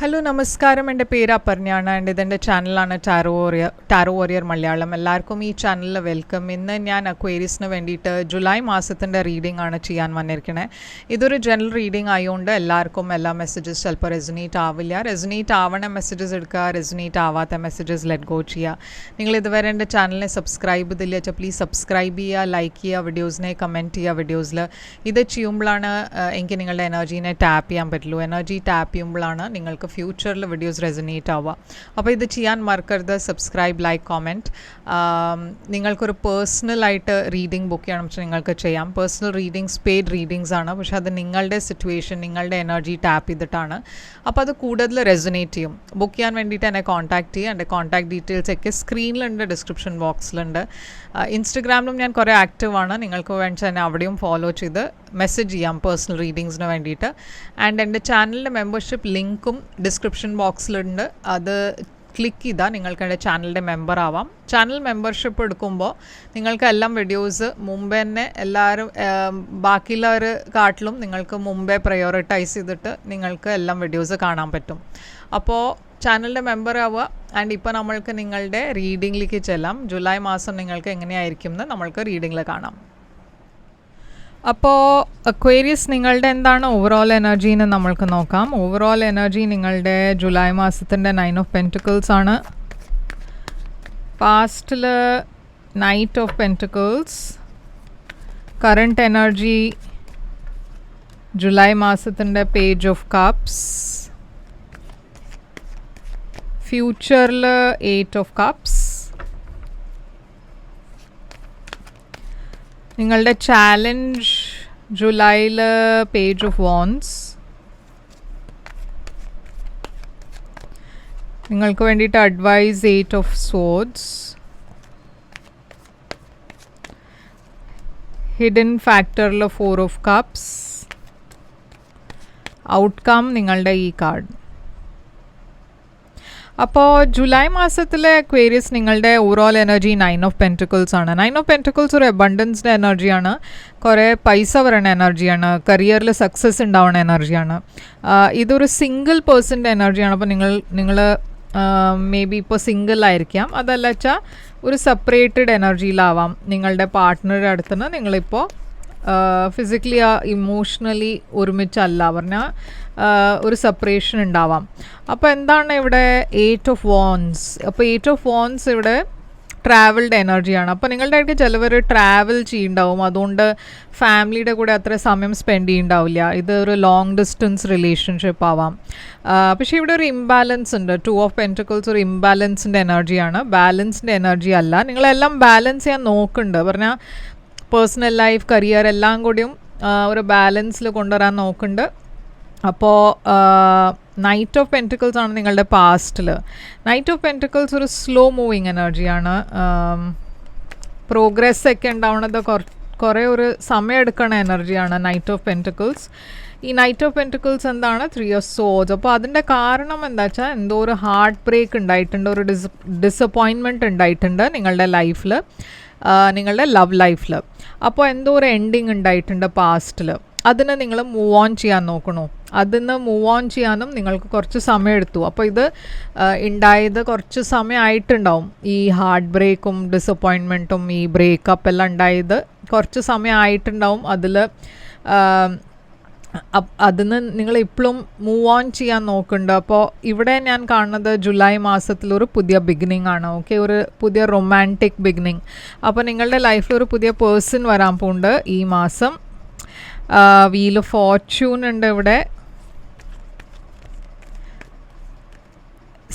Hello നമസ്കാരം, എൻ്റെ പേര് അപർണയാണ്. ആൻഡ് ഇതെൻ്റെ ചാനലാണ് ടാരോ വോറിയർ മലയാളം. എല്ലാവർക്കും ഈ ചാനലിൽ വെൽക്കം. ഇന്ന് ഞാൻ അക്വേരിയസിന് വേണ്ടിയിട്ട് ജൂലൈ മാസത്തിൻ്റെ റീഡിംഗ് ആണ് ചെയ്യാൻ വന്നിരിക്കണേ. ഇതൊരു ജനറൽ റീഡിംഗ് ആയതുകൊണ്ട് എല്ലാവർക്കും എല്ലാ മെസ്സേജസ് ചിലപ്പോൾ റെസനേറ്റ് ആവില്ല. റെസനേറ്റ് ആവണ മെസ്സേജസ് എടുക്കുക, റെസനേറ്റ് ആവാത്ത മെസ്സേജസ് ലെറ്റ് ഗോ ചെയ്യുക. നിങ്ങൾ ഇതുവരെ എൻ്റെ ചാനലിനെ സബ്സ്ക്രൈബ് ചെയ്തില്ല വെച്ചാൽ പ്ലീസ് സബ്സ്ക്രൈബ് ചെയ്യുക, ലൈക്ക് ചെയ്യുക, വീഡിയോസിനെ കമൻറ്റ് ചെയ്യുക. വീഡിയോസിൽ ഇത് ചെയ്യുമ്പോഴാണ് എനിക്ക് നിങ്ങളുടെ എനർജീനെ ടാപ്പ് ചെയ്യാൻ പറ്റുള്ളൂ. എനർജി ടാപ്പ് ചെയ്യുമ്പോഴാണ് നിങ്ങൾക്ക് ഫ്യൂച്ചറിൽ വീഡിയോസ് റെസനേറ്റ് ആവുക. അപ്പോൾ ഇത് ചെയ്യാൻ മറക്കരുത്. Subscribe, like, comment. നിങ്ങൾക്കൊരു പേഴ്സണലായിട്ട് റീഡിംഗ് ബുക്ക് ചെയ്യണം വെച്ചാൽ നിങ്ങൾക്ക് ചെയ്യാം. പേഴ്സണൽ റീഡിങ്സ് പെയ്ഡ് റീഡിങ്സ് ആണ്, പക്ഷേ അത് നിങ്ങളുടെ സിറ്റുവേഷൻ, നിങ്ങളുടെ എനർജി ടാപ്പ് ചെയ്തിട്ടാണ്. അപ്പോൾ അത് കൂടുതൽ റെസനേറ്റ് ചെയ്യും. ബുക്ക് ചെയ്യാൻ വേണ്ടിയിട്ട് എന്നെ കോൺടാക്റ്റ് ചെയ്യുക. എൻ്റെ കോൺടാക്ട് ഡീറ്റെയിൽസ് ഒക്കെ സ്ക്രീനിലുണ്ട്, ഡിസ്ക്രിപ്ഷൻ ബോക്സിലുണ്ട്. ഇൻസ്റ്റഗ്രാമിലും ഞാൻ കുറേ ആക്റ്റീവാണ്. നിങ്ങൾക്ക് വേണ്ടി തന്നെ അവിടെയും ഫോളോ ചെയ്ത് മെസ്സേജ് ചെയ്യാം പേഴ്സണൽ റീഡിങ്സിന് വേണ്ടിയിട്ട്. ആൻഡ് എൻ്റെ ചാനലിൻ്റെ മെമ്പർഷിപ്പ് ലിങ്കും ഡിസ്ക്രിപ്ഷൻ ബോക്സിലുണ്ട്. അത് ക്ലിക്ക് ചെയ്താൽ നിങ്ങൾക്ക് എൻ്റെ ചാനലിൻ്റെ മെമ്പർ ആവാം. ചാനൽ മെമ്പർഷിപ്പ് എടുക്കുമ്പോൾ നിങ്ങൾക്ക് എല്ലാം വീഡിയോസ് മുമ്പേ തന്നെ എല്ലാവരും ബാക്കിയുള്ളവർ കാട്ടിലും നിങ്ങൾക്ക് മുമ്പേ പ്രയോറിറ്റൈസ് ചെയ്തിട്ട് നിങ്ങൾക്ക് എല്ലാം വീഡിയോസ് കാണാൻ പറ്റും. അപ്പോൾ ചാനലിൻ്റെ മെമ്പർ ആവുക. ആൻഡ് ഇപ്പോൾ നമ്മൾക്ക് നിങ്ങളുടെ റീഡിങ്ങിലേക്ക് ചെല്ലാം. ജൂലൈ മാസം നിങ്ങൾക്ക് എങ്ങനെയായിരിക്കും എന്ന് നമ്മൾക്ക് റീഡിങ്ങിൽ കാണാം. അപ്പോൾ അക്വേരിയസ്, നിങ്ങളുടെ എന്താണ് ഓവറോൾ എനർജി എന്ന് നമ്മൾക്ക് നോക്കാം. ഓവറോൾ എനർജി നിങ്ങളുടെ ജൂലൈ മാസത്തിൻ്റെ 9 ഓഫ് പെൻറ്റിക്കിൾസ് ആണ്. പാസ്റ്റിൽ knight of pentacles. Current energy July മാസത്തിൻ്റെ പേജ് ഓഫ് കപ്സ്. ഫ്യൂച്ചറിൽ 8 ഓഫ് കപ്സ്. നിങ്ങളുടെ ചാലഞ്ച് ജൂലൈയിൽ പേജ് ഓഫ് വാൻഡ്സ്. നിങ്ങൾക്ക് വേണ്ടിയിട്ട് അഡ്വൈസ് 8 ഓഫ് സ്വോർഡ്സ്. ഹിഡൻ ഫാക്ടറിൽ 4 ഓഫ് കപ്സ്. ഔട്ട്കം നിങ്ങളുടെ ഈ കാർഡ്. അപ്പോൾ ജൂലൈ മാസത്തിലെ അക്വേരിയസ് നിങ്ങളുടെ ഓവറോൾ എനർജി 9 ഓഫ് പെൻറ്റിക്കിൾസ് ആണ്. 9 ഓഫ് പെൻറ്റിക്കിൾസ് ഒരു അബണ്ടൻസിൻ്റെ എനർജിയാണ്. കുറേ പൈസ വരണ എനർജിയാണ്. കരിയറിൽ സക്സസ് ഉണ്ടാവുന്ന എനർജിയാണ്. ഇതൊരു സിംഗിൾ പേഴ്സൻ്റെ എനർജിയാണ്. അപ്പോൾ നിങ്ങൾ മേ ബി ഇപ്പോൾ സിംഗിൾ ആയിരിക്കാം. അതല്ല വെച്ചാൽ ഒരു സെപ്പറേറ്റഡ് എനർജിയിലാവാം. നിങ്ങളുടെ പാർട്ട്ണറുടെ അടുത്ത് നിന്ന് നിങ്ങളിപ്പോൾ ഫിസിക്കലി ഇമോഷണലി ഒരുമിച്ചല്ല പറഞ്ഞാൽ ഒരു സെപ്പറേഷൻ ഉണ്ടാവാം. അപ്പോൾ എന്താണ് ഇവിടെ 8 ഓഫ് വാൻഡ്സ്. അപ്പോൾ 8 ഓഫ് വാൻഡ്സ് ഇവിടെ ട്രാവൽഡ് എനർജിയാണ്. അപ്പോൾ നിങ്ങളുടെ ഇടയ്ക്ക് ചിലവർ ട്രാവൽ ചെയ്യുന്നുണ്ടാവും. അതുകൊണ്ട് ഫാമിലിയുടെ കൂടെ അത്ര സമയം സ്പെൻഡ് ചെയ്യുന്നുണ്ടാവില്ല. ഇത് ഒരു ലോങ് ഡിസ്റ്റൻസ് റിലേഷൻഷിപ്പ് ആവാം. പക്ഷേ ഇവിടെ ഒരു ഇംബാലൻസ് ഉണ്ട്. 2 ഓഫ് പെൻറ്റിക്കിൾസ് ഒരു ഇംബാലൻസിൻ്റെ എനർജിയാണ്, ബാലൻസിൻ്റെ എനർജി അല്ല. നിങ്ങളെല്ലാം ബാലൻസ് ചെയ്യാൻ നോക്കുന്നുണ്ട് പറഞ്ഞാൽ പേഴ്സണൽ ലൈഫ്, കരിയർ എല്ലാം കൂടിയും ഒരു ബാലൻസിൽ കൊണ്ടുവരാൻ നോക്കുന്നുണ്ട്. അപ്പോൾ നൈറ്റ് ഓഫ് പെൻറ്റിക്കിൾസ് ആണ് നിങ്ങളുടെ പാസ്റ്റിൽ. നൈറ്റ് ഓഫ് പെൻറ്റിക്കിൾസ് ഒരു സ്ലോ മൂവിങ് എനർജിയാണ്. പ്രോഗ്രസ് ഒക്കെ ഉണ്ടാവുന്നത് കുറേ ഒരു സമയം എടുക്കണ എനർജിയാണ് നൈറ്റ് ഓഫ് പെൻറ്റിക്കിൾസ്. ഈ നൈറ്റ് ഓഫ് പെൻറ്റിക്കിൾസ് എന്താണ് 3 ഓഫ് സോർഡ്സ്. അപ്പോൾ അതിൻ്റെ കാരണം എന്താ വെച്ചാൽ എന്തോ ഒരു ഹാർട്ട് ബ്രേക്ക് ഉണ്ടായിട്ടുണ്ട്, ഒരു ഡിസപ്പോയിൻമെൻറ്റ് ഉണ്ടായിട്ടുണ്ട് നിങ്ങളുടെ ലൈഫിൽ, നിങ്ങളുടെ ലവ് ലൈഫിൽ. അപ്പോൾ എന്തോ ഒരു എൻഡിങ് ഉണ്ടായിട്ടുണ്ട് പാസ്റ്റിൽ. അതിന് നിങ്ങൾ മൂവ് ഓൺ ചെയ്യാൻ നോക്കണോ. അതിന് മൂവ് ഓൺ ചെയ്യാനും നിങ്ങൾക്ക് കുറച്ച് സമയം എടുത്തു. അപ്പോൾ ഇത് ഉണ്ടായത് കുറച്ച് സമയമായിട്ടുണ്ടാവും. ഈ ഹാർട്ട് ബ്രേക്കും ഡിസപ്പോയിൻമെൻറ്റും ഈ ബ്രേക്കപ്പ് എല്ലാം ഉണ്ടായത് കുറച്ച് സമയമായിട്ടുണ്ടാവും. അതിന് നിങ്ങൾ ഇപ്പോഴും മൂവ് ഓൺ ചെയ്യാൻ നോക്കുന്നുണ്ട്. അപ്പോൾ ഇവിടെ ഞാൻ കാണുന്നത് ജൂലൈ മാസത്തിലൊരു പുതിയ ബിഗിനിങ് ആണ്. ഓക്കെ, ഒരു പുതിയ റൊമാൻറ്റിക് ബിഗിനിങ്. അപ്പോൾ നിങ്ങളുടെ ലൈഫിൽ ഒരു പുതിയ പേഴ്സൺ വരാൻ പോകുന്നുണ്ട് ഈ മാസം. വീൽ ഓഫ് ഫോർച്യൂൺ ഉണ്ട് ഇവിടെ.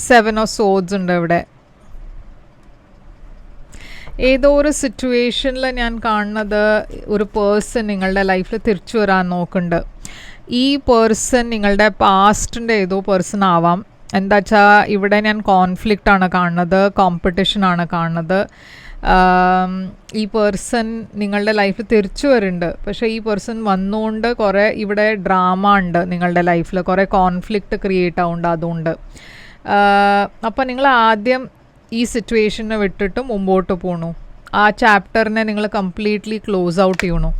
7 ഓഫ് സോർഡ്സ് ഉണ്ട് ഇവിടെ. ഏതോ ഒരു സിറ്റുവേഷനിൽ ഞാൻ കാണുന്നത് ഒരു പേഴ്സൺ നിങ്ങളുടെ ലൈഫിൽ തിരിച്ചു വരാൻ നോക്കുന്നുണ്ട്. ഈ പേഴ്സൺ നിങ്ങളുടെ പാസ്റ്റിൻ്റെ ഏതോ പേഴ്സൺ ആവാം. എന്താ വെച്ചാൽ ഇവിടെ ഞാൻ കോൺഫ്ലിക്റ്റ് ആണ് കാണുന്നത്, കോമ്പറ്റീഷനാണ് കാണുന്നത്. ഈ പേഴ്സൺ നിങ്ങളുടെ ലൈഫിൽ തിരിച്ചു വരുന്നുണ്ട്. പക്ഷേ ഈ പേഴ്സൺ വന്നുകൊണ്ട് കുറേ ഇവിടെ ഡ്രാമ ഉണ്ട് നിങ്ങളുടെ ലൈഫിൽ, കുറേ കോൺഫ്ലിക്റ്റ് ക്രിയേറ്റ് ആവുന്നുണ്ട്. അതുകൊണ്ട് അപ്പോൾ നിങ്ങൾ ആദ്യം ഈ സിറ്റുവേഷനെ വിട്ടിട്ട് മുമ്പോട്ട് പോകണു. ആ ചാപ്റ്ററിനെ നിങ്ങൾ കംപ്ലീറ്റ്ലി ക്ലോസ് ഔട്ട് ചെയ്യണു.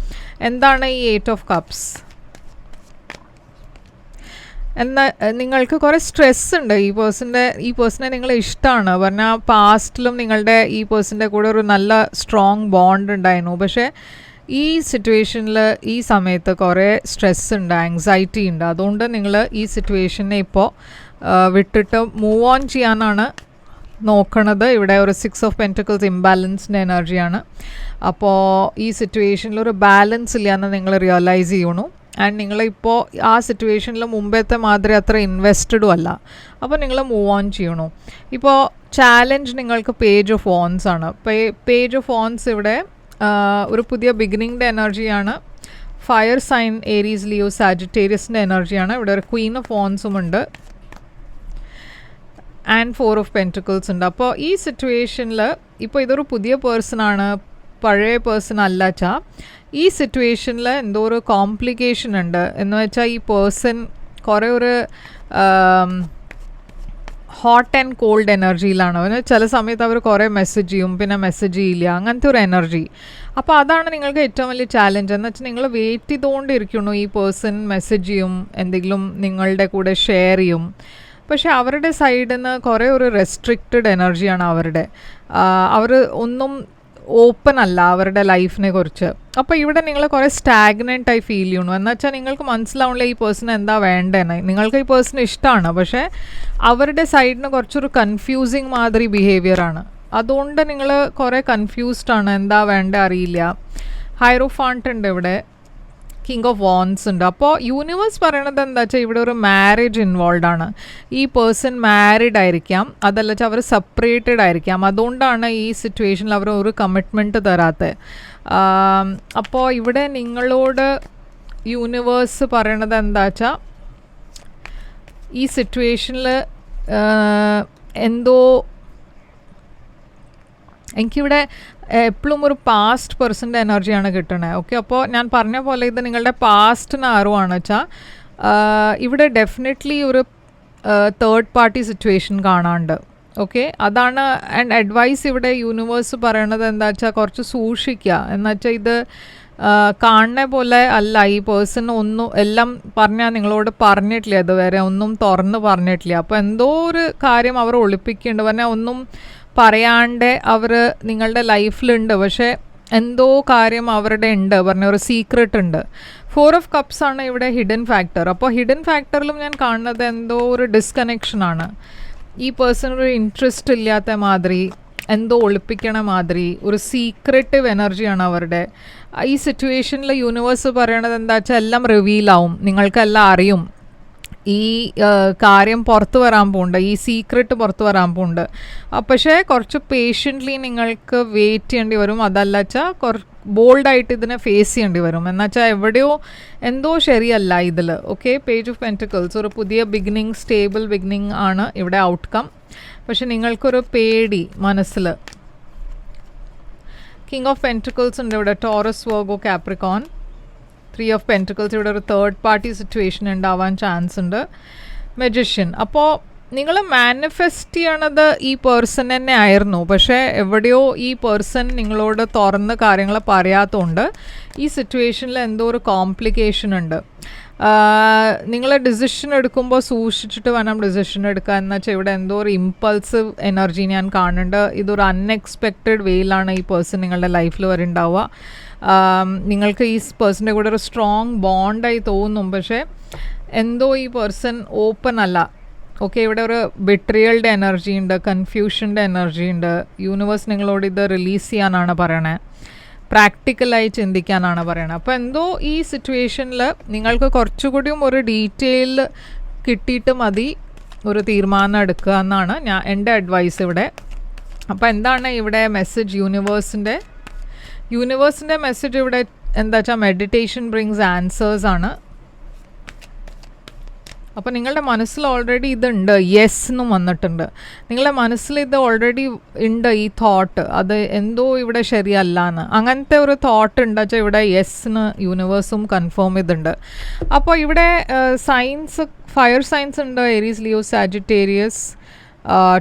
എന്താണ് ഈ 8 ഓഫ് കപ്സ്? എന്നാൽ നിങ്ങൾക്ക് കുറേ സ്ട്രെസ് ഉണ്ട് ഈ പേഴ്സണെ നിങ്ങളെ ഇഷ്ടമാണ് പറഞ്ഞാൽ പാസ്റ്റിലും നിങ്ങളുടെ ഈ പേഴ്സൻ്റെ കൂടെ ഒരു നല്ല സ്ട്രോങ് ബോണ്ട് ഉണ്ടായിരുന്നു. പക്ഷേ ഈ സിറ്റുവേഷനിൽ ഈ സമയത്ത് കുറേ സ്ട്രെസ് ഉണ്ട്, ആങ്സൈറ്റി ഉണ്ട്. അതുകൊണ്ട് നിങ്ങൾ ഈ സിറ്റുവേഷനെ ഇപ്പോൾ വിട്ടിട്ട് മൂവ് ഓൺ ചെയ്യാനാണ് നോക്കണത്. ഇവിടെ ഒരു 6 ഓഫ് പെൻറ്റിക്കിൾസ് ഇംബാലൻസിൻ്റെ എനർജിയാണ്. അപ്പോൾ ഈ സിറ്റുവേഷനിൽ ഒരു ബാലൻസ് ഇല്ലയെന്ന് നിങ്ങൾ റിയലൈസ് ചെയ്യണു. ആൻഡ് നിങ്ങളിപ്പോൾ ആ സിറ്റുവേഷനിൽ മുമ്പത്തെ മാതിരി അത്ര ഇൻവെസ്റ്റഡും അല്ല. അപ്പോൾ നിങ്ങൾ മൂവ് ഓൺ ചെയ്യണു. ഇപ്പോൾ ചാലഞ്ച് നിങ്ങൾക്ക് പേജ് ഓഫ് വോൺസ് ആണ്. പേജ് ഓഫ് വോൺസ് ഇവിടെ ഒരു പുതിയ ബിഗിനിങ്ങിൻ്റെ എനർജിയാണ്. ഫയർ സൈൻ ഏരീസ് ലിയോ സാജിറ്റേറിയസിൻ്റെ എനർജിയാണ്. ഇവിടെ ഒരു ക്വീൻ ഓഫ് വോൺസും ഉണ്ട് ആൻഡ് 4 ഓഫ് പെൻറ്റിക്കിൾസ് ഉണ്ട്. അപ്പോൾ ഈ സിറ്റുവേഷനിൽ ഇപ്പോൾ ഇതൊരു പുതിയ പേഴ്സണാണ്, പഴയ പേഴ്സൺ അല്ല വെച്ചാൽ ഈ സിറ്റുവേഷനിൽ എന്തോ ഒരു കോംപ്ലിക്കേഷൻ ഉണ്ട്. എന്ന് വെച്ചാൽ ഈ പേഴ്സൺ കുറേ ഒരു ഹോട്ട് ആൻഡ് കോൾഡ് എനർജിയിലാണ്. ചില സമയത്ത് അവർ കുറേ മെസ്സേജ് ചെയ്യും, പിന്നെ മെസ്സേജ് ചെയ്യില്ല, അങ്ങനത്തെ ഒരു എനർജി. അപ്പോൾ അതാണ് നിങ്ങൾക്ക് ഏറ്റവും വലിയ ചാലഞ്ച്. എന്ന് വെച്ചാൽ നിങ്ങൾ വെയിറ്റ് ചെയ്തുകൊണ്ടിരിക്കുന്നു ഈ പേഴ്സൺ മെസ്സേജ് ചെയ്യും, എന്തെങ്കിലും നിങ്ങളുടെ കൂടെ ഷെയർ ചെയ്യും. പക്ഷേ അവരുടെ സൈഡിൽ നിന്ന് കുറേ ഒരു റെസ്ട്രിക്റ്റഡ് എനർജിയാണ് അവരുടെ. അവർ ഒന്നും ഓപ്പൺ അല്ല അവരുടെ ലൈഫിനെ കുറിച്ച്. അപ്പോൾ ഇവിടെ നിങ്ങൾ കുറേ സ്റ്റാഗ്നൻ്റായി ഫീൽ ചെയ്യണു. എന്ന് വെച്ചാൽ നിങ്ങൾക്ക് മനസ്സിലാവില്ല ഈ പേഴ്സൺ എന്താ വേണ്ടതെന്ന്. നിങ്ങൾക്ക് ഈ പേഴ്സൺ ഇഷ്ടമാണ്, പക്ഷേ അവരുടെ സൈഡിന് കുറച്ചൊരു കൺഫ്യൂസിങ് മാതിരി ബിഹേവിയറാണ്. അതുകൊണ്ട് നിങ്ങൾ കുറേ കൺഫ്യൂസ്ഡ് ആണ്, എന്താ വേണ്ട അറിയില്ല. ഹൈറോഫാണ്ട് ഉണ്ട് ഇവിടെ, കിങ് ഓഫ് വോൺസ് ഉണ്ട്. അപ്പോൾ യൂണിവേഴ്സ് പറയണത് എന്താ വെച്ചാൽ ഇവിടെ ഒരു മാരേജ് ഇൻവോൾവ് ആണ്. ഈ പേഴ്സൺ മാരിഡ് ആയിരിക്കാം, അതല്ല വെച്ചാൽ അവർ സെപ്പറേറ്റഡ് ആയിരിക്കാം. അതുകൊണ്ടാണ് ഈ സിറ്റുവേഷനിൽ അവർ ഒരു കമ്മിറ്റ്മെൻറ്റ് തരാത്തത്. അപ്പോൾ ഇവിടെ നിങ്ങളോട് യൂണിവേഴ്സ് പറയണത് എന്താ വെച്ചാൽ ഈ സിറ്റുവേഷനിൽ എന്തോ എനിക്കിവിടെ എപ്പോഴും ഒരു പാസ്റ്റ് പേഴ്സൻ്റെ എനർജിയാണ് കിട്ടണത്. ഓക്കെ, അപ്പോൾ ഞാൻ പറഞ്ഞ പോലെ ഇത് നിങ്ങളുടെ പാസ്റ്റിന് അറിവാണ് വെച്ചാൽ ഇവിടെ ഡെഫിനറ്റ്ലി ഒരു തേർഡ് പാർട്ടി സിറ്റുവേഷൻ കാണാണ്ട്. ഓക്കെ, അതാണ്. ആൻഡ് അഡ്വൈസ് ഇവിടെ യൂണിവേഴ്സ് പറയണത് എന്താ വെച്ചാൽ കുറച്ച് സൂക്ഷിക്കുക. എന്നുവെച്ചാൽ ഇത് കാണുന്ന പോലെ അല്ല. ഈ പേഴ്സൺ ഒന്നും എല്ലാം പറഞ്ഞാൽ നിങ്ങളോട് പറഞ്ഞിട്ടില്ല, ഇതുവരെ ഒന്നും തുറന്ന് പറഞ്ഞിട്ടില്ല. അപ്പോൾ എന്തോ ഒരു കാര്യം അവർ ഒളിപ്പിക്കുന്നുണ്ട്. പറഞ്ഞാൽ ഒന്നും പറയാണ്ട് അവർ നിങ്ങളുടെ ലൈഫിലുണ്ട്, പക്ഷേ എന്തോ കാര്യം അവരുടെ ഉണ്ട്, പറഞ്ഞ ഒരു സീക്രട്ട് ഉണ്ട്. 4 ഓഫ് കപ്സ് ആണ് ഇവിടെ ഹിഡൻ ഫാക്ടർ. അപ്പോൾ ഹിഡൻ ഫാക്ടറിലും ഞാൻ കാണുന്നത് എന്തോ ഒരു ഡിസ്കണക്ഷനാണ്. ഈ പേഴ്സൺ ഒരു ഇൻട്രസ്റ്റ് ഇല്ലാത്ത മാതിരി, എന്തോ ഒളിപ്പിക്കണ മാതിരി, ഒരു സീക്രട്ടീവ് എനർജിയാണ് അവരുടെ. ഈ സിറ്റുവേഷനിൽ യൂണിവേഴ്സ് പറയണത് എന്താ വെച്ചാൽ എല്ലാം റിവീലാവും, നിങ്ങൾക്കെല്ലാം അറിയും. ഈ കാര്യം പുറത്ത് വരാൻ പോകുന്നുണ്ട്, ഈ സീക്രട്ട് പുറത്ത് വരാൻ പോകുന്നുണ്ട്. പക്ഷേ കുറച്ച് പേഷ്യൻ്റ്ലി നിങ്ങൾക്ക് വെയിറ്റ് ചെയ്യേണ്ടി വരും. അതല്ല വെച്ചാൽ ബോൾഡായിട്ട് ഇതിനെ ഫേസ് ചെയ്യേണ്ടി വരും. എന്നുവെച്ചാൽ എവിടെയോ എന്തോ ശരിയല്ല ഇതിൽ. ഓക്കെ, പേജ് ഓഫ് പെൻറ്റിക്കിൾസ് ഒരു പുതിയ ബിഗിനിങ്, സ്റ്റേബിൾ ബിഗിനിങ് ആണ് ഇവിടെ ഔട്ട്കം. പക്ഷെ നിങ്ങൾക്കൊരു പേടി മനസ്സിൽ. കിങ് ഓഫ് പെൻറ്റിക്കിൾസ് ഉണ്ട് ഇവിടെ, Taurus, Virgo, Capricorn. 3 of pentacles ഇവിടെ ഒരു തേർഡ് പാർട്ടി സിറ്റുവേഷൻ ഉണ്ടാവാൻ ചാൻസ് ഉണ്ട്. മജിഷ്യൻ. അപ്പോൾ നിങ്ങൾ മാനിഫെസ്റ്റ് ചെയ്യണത് ഈ പേഴ്സൺ തന്നെ ആയിരുന്നു, പക്ഷേ എവിടെയോ ഈ പേഴ്സൺ നിങ്ങളോട് തുറന്ന് കാര്യങ്ങൾ പറയാത്തതുകൊണ്ട് ഈ സിറ്റുവേഷനിൽ എന്തോ ഒരു കോംപ്ലിക്കേഷൻ ഉണ്ട്. നിങ്ങൾ ഡിസിഷൻ എടുക്കുമ്പോൾ സൂക്ഷിച്ചിട്ട് വേണം ഡിസിഷൻ എടുക്കുക. എന്ന് വെച്ചാൽ ഇവിടെ എന്തോ ഒരു ഇമ്പൾസീവ് എനർജി ഞാൻ കാണുന്നുണ്ട്. ഇതൊരു അൺഎക്സ്പെക്റ്റഡ് വേയിലാണ് ഈ പേഴ്സൺ നിങ്ങളുടെ ലൈഫിൽ വരുന്നുണ്ടാവുക. നിങ്ങൾക്ക് ഈ പേഴ്സൻ്റെ കൂടെ ഒരു സ്ട്രോങ് ബോണ്ടായി തോന്നും, പക്ഷേ എന്തോ ഈ പേഴ്സൺ ഓപ്പൺ അല്ല. ഓക്കെ, ഇവിടെ ഒരു ബിട്രിയലിൻ്റെ എനർജി ഉണ്ട്, കൺഫ്യൂഷൻ്റെ എനർജി ഉണ്ട്. യൂണിവേഴ്സ് നിങ്ങളോട് ഇത് റിലീസ് ചെയ്യാനാണ് പറയണത്, പ്രാക്ടിക്കലായി ചിന്തിക്കാനാണ് പറയണത്. അപ്പോൾ എന്തോ ഈ സിറ്റുവേഷനിൽ നിങ്ങൾക്ക് കുറച്ചുകൂടിയും ഒരു ഡീറ്റെയിൽ കിട്ടിയിട്ട് മതി ഒരു തീരുമാനം എടുക്കുക എന്നാണ് എൻ്റെ അഡ്വൈസ് ഇവിടെ. അപ്പോൾ എന്താണ് ഇവിടെ മെസ്സേജ് യൂണിവേഴ്സിൻ്റെ മെസ്സേജ് ഇവിടെ എന്താ വെച്ചാൽ മെഡിറ്റേഷൻ ബ്രിങ്സ് ആൻസേഴ്സ് ആണ്. അപ്പോൾ നിങ്ങളുടെ മനസ്സിൽ ഓൾറെഡി ഇതുണ്ട്, യെസ് എന്നും വന്നിട്ടുണ്ട്. നിങ്ങളുടെ മനസ്സിൽ ഇത് ഓൾറെഡി ഉണ്ട്, ഈ തോട്ട്. അത് എന്തോ ഇവിടെ ശരിയല്ല എന്ന്, അങ്ങനത്തെ ഒരു തോട്ട് ഉണ്ട് വെച്ചാൽ ഇവിടെ യെസ്സിന് യൂണിവേഴ്സും കൺഫേം ചെയ്തിട്ടുണ്ട്. അപ്പോൾ ഇവിടെ സൈൻസ്, ഫയർ സൈൻസ് ഉണ്ട്, Aries, Leo, Sagittarius,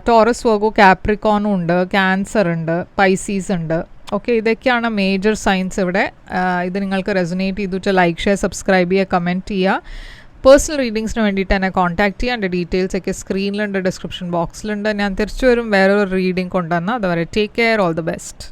Taurus, Virgo, കാപ്രിക്കോണും ഉണ്ട്, ക്യാൻസർ ഉണ്ട്, പൈസീസ് ഉണ്ട്. ഓക്കെ, ഇതൊക്കെയാണ് മേജർ സൈൻസ് ഇവിടെ. ഇത് നിങ്ങൾക്ക് റെസൊനേറ്റ് ചെയ്തു വെച്ചാൽ ലൈക്ക്, ഷെയർ, സബ്സ്ക്രൈബ് ചെയ്യുക, കമൻറ്റ് ചെയ്യുക. പേഴ്സണൽ റീഡിങ്സിന് വേണ്ടിയിട്ട് എന്നെ കോൺടാക്ട് ചെയ്യുക. എൻ്റെ ഡീറ്റെയിൽസ് ഒക്കെ സ്ക്രീനിലുണ്ട്, ഡിസ്ക്രിപ്ഷൻ ബോക്സിലുണ്ട്. ഞാൻ തിരിച്ചു വരും വേറൊരു റീഡിംഗ് കൊണ്ടുവന്നാൽ. അതുവരെ take care, all the best.